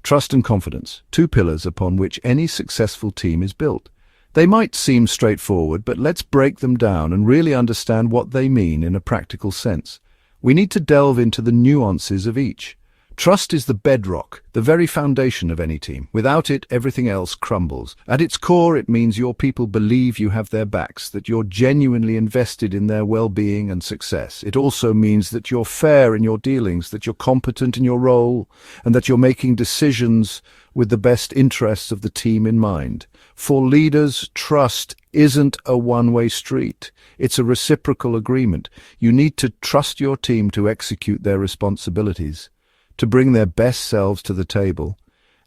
Trust and confidence, two pillars upon which any successful team is built. They might seem straightforward, but let's break them down and really understand what they mean in a practical sense. We need to delve into the nuances of each. Trust is the bedrock, the very foundation of any team. Without it, everything else crumbles. At its core, it means your people believe you have their backs, that you're genuinely invested in their well-being and success. It also means that you're fair in your dealings, that you're competent in your role, and that you're making decisions with the best interests of the team in mind. For leaders, trust isn't a one-way street. It's a reciprocal agreement. You need to trust your team to execute their responsibilities, to bring their best selves to the table,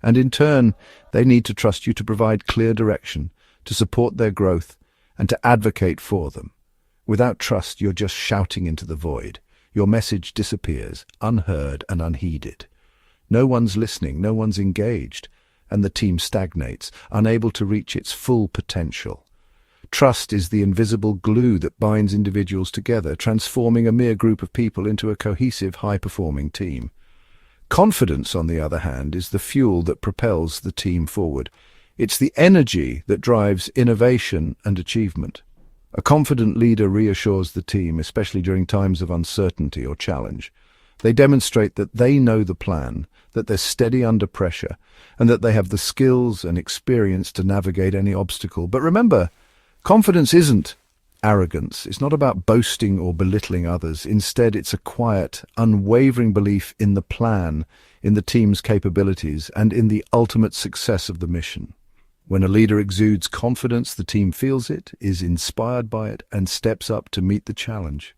and in turn, they need to trust you to provide clear direction, to support their growth, and to advocate for them. Without trust, you're just shouting into the void. Your message disappears, unheard and unheeded. No one's listening, no one's engaged, and the team stagnates, unable to reach its full potential. Trust is the invisible glue that binds individuals together, transforming a mere group of people into a cohesive, high-performing team. Confidence, on the other hand, is the fuel that propels the team forward. It's the energy that drives innovation and achievement. A confident leader reassures the team, especially during times of uncertainty or challenge. They demonstrate that they know the plan, that they're steady under pressure, and that they have the skills and experience to navigate any obstacle. But remember, confidence isn't arrogance. It's not about boasting or belittling others. Instead, it's a quiet, unwavering belief in the plan, in the team's capabilities, and in the ultimate success of the mission. When a leader exudes confidence, the team feels it, is inspired by it, and steps up to meet the challenge.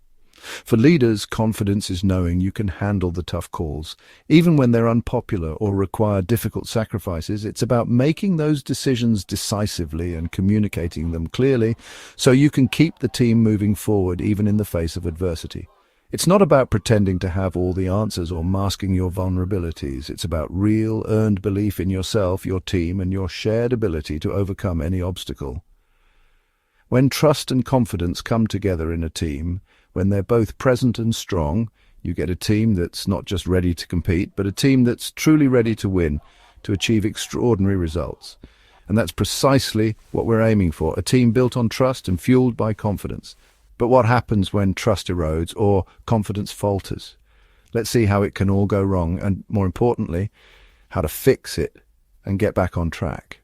For leaders, confidence is knowing you can handle the tough calls. Even when they're unpopular or require difficult sacrifices, it's about making those decisions decisively and communicating them clearly so you can keep the team moving forward even in the face of adversity. It's not about pretending to have all the answers or masking your vulnerabilities. It's about real, earned belief in yourself, your team, and your shared ability to overcome any obstacle. When trust and confidence come together in a team, when they're both present and strong, you get a team that's not just ready to compete, but a team that's truly ready to win, to achieve extraordinary results. And that's precisely what we're aiming for, a team built on trust and fueled by confidence. But what happens when trust erodes or confidence falters? Let's see how it can all go wrong and, more importantly, how to fix it and get back on track.